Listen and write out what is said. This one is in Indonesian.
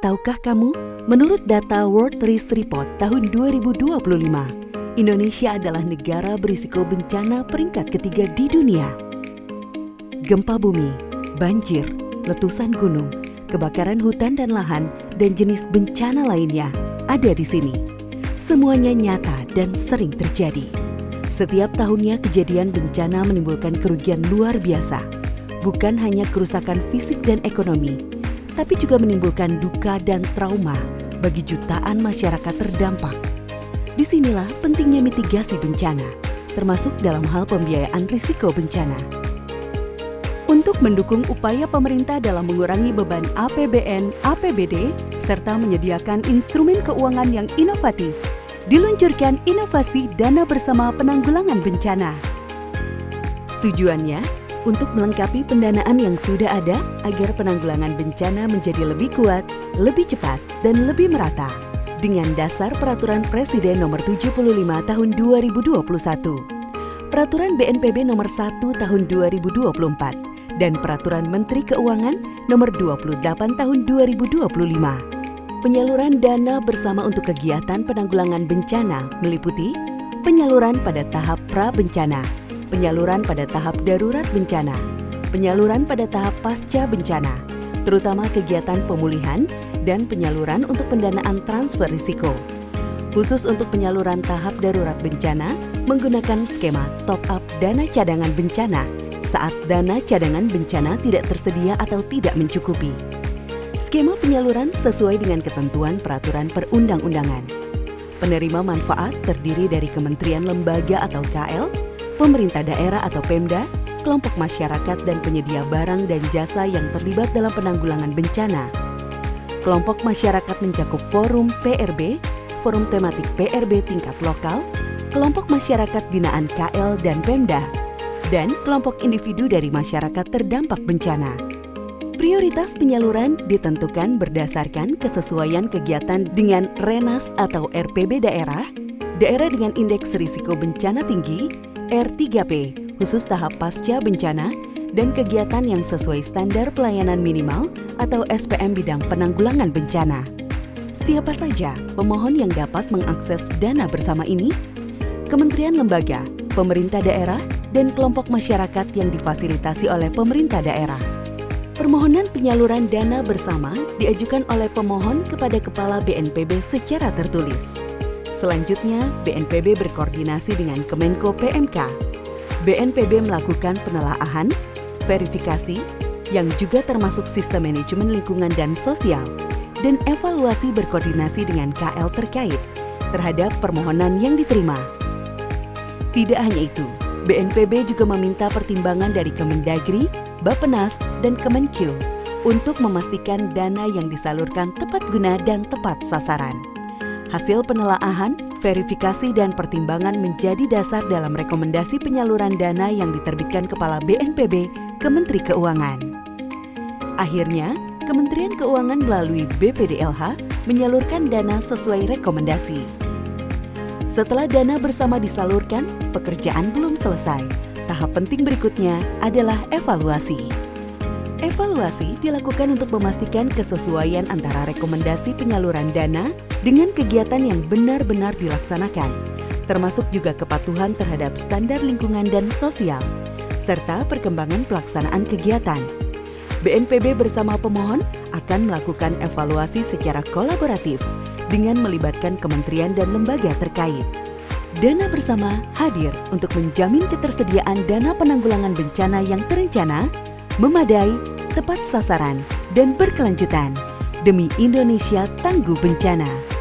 Tahukah kamu, menurut data World Risk Report tahun 2025, Indonesia adalah negara berisiko bencana peringkat ketiga di dunia. Gempa bumi, banjir, letusan gunung, kebakaran hutan dan lahan, dan jenis bencana lainnya ada di sini. Semuanya nyata dan sering terjadi. Setiap tahunnya kejadian bencana menimbulkan kerugian luar biasa. Bukan hanya kerusakan fisik dan ekonomi, tapi juga menimbulkan duka dan trauma bagi jutaan masyarakat terdampak. Disinilah pentingnya mitigasi bencana, termasuk dalam hal pembiayaan risiko bencana. Untuk mendukung upaya pemerintah dalam mengurangi beban APBN, APBD, serta menyediakan instrumen keuangan yang inovatif, diluncurkan inovasi Dana Bersama Penanggulangan Bencana. Tujuannya untuk melengkapi pendanaan yang sudah ada agar penanggulangan bencana menjadi lebih kuat, lebih cepat, dan lebih merata dengan dasar Peraturan Presiden Nomor 75 Tahun 2021, Peraturan BNPB Nomor 1 Tahun 2024, dan Peraturan Menteri Keuangan Nomor 28 Tahun 2025. Penyaluran dana bersama untuk kegiatan penanggulangan bencana meliputi penyaluran pada tahap pra-bencana, penyaluran pada tahap darurat bencana, penyaluran pada tahap pasca bencana, terutama kegiatan pemulihan dan penyaluran untuk pendanaan transfer risiko. Khusus untuk penyaluran tahap darurat bencana menggunakan skema top-up dana cadangan bencana saat dana cadangan bencana tidak tersedia atau tidak mencukupi. Skema penyaluran sesuai dengan ketentuan peraturan perundang-undangan. Penerima manfaat terdiri dari kementerian lembaga atau KL, pemerintah daerah atau Pemda, kelompok masyarakat dan penyedia barang dan jasa yang terlibat dalam penanggulangan bencana. Kelompok masyarakat mencakup forum PRB, forum tematik PRB tingkat lokal, kelompok masyarakat binaan KL dan Pemda, dan kelompok individu dari masyarakat terdampak bencana. Prioritas penyaluran ditentukan berdasarkan kesesuaian kegiatan dengan RENAS atau RPB daerah, daerah dengan indeks risiko bencana tinggi, R3P, khusus tahap pasca bencana, dan kegiatan yang sesuai standar pelayanan minimal atau SPM bidang penanggulangan bencana. Siapa saja pemohon yang dapat mengakses dana bersama ini? Kementerian lembaga, pemerintah daerah, dan kelompok masyarakat yang difasilitasi oleh pemerintah daerah. Permohonan penyaluran dana bersama diajukan oleh pemohon kepada Kepala BNPB secara tertulis. Selanjutnya, BNPB berkoordinasi dengan Kemenko PMK. BNPB melakukan penelaahan, verifikasi, yang juga termasuk sistem manajemen lingkungan dan sosial, dan evaluasi berkoordinasi dengan KL terkait terhadap permohonan yang diterima. Tidak hanya itu, BNPB juga meminta pertimbangan dari Kemendagri, Bappenas, dan Kemenkyu untuk memastikan dana yang disalurkan tepat guna dan tepat sasaran. Hasil penelaahan, verifikasi, dan pertimbangan menjadi dasar dalam rekomendasi penyaluran dana yang diterbitkan Kepala BNPB ke Menteri Keuangan. Akhirnya, Kementerian Keuangan melalui BPDLH menyalurkan dana sesuai rekomendasi. Setelah dana bersama disalurkan, pekerjaan belum selesai. Tahap penting berikutnya adalah evaluasi. Evaluasi dilakukan untuk memastikan kesesuaian antara rekomendasi penyaluran dana dengan kegiatan yang benar-benar dilaksanakan, termasuk juga kepatuhan terhadap standar lingkungan dan sosial, serta perkembangan pelaksanaan kegiatan. BNPB bersama pemohon akan melakukan evaluasi secara kolaboratif dengan melibatkan kementerian dan lembaga terkait. Dana bersama hadir untuk menjamin ketersediaan dana penanggulangan bencana yang terencana, memadai, tepat sasaran, dan berkelanjutan demi Indonesia tangguh bencana.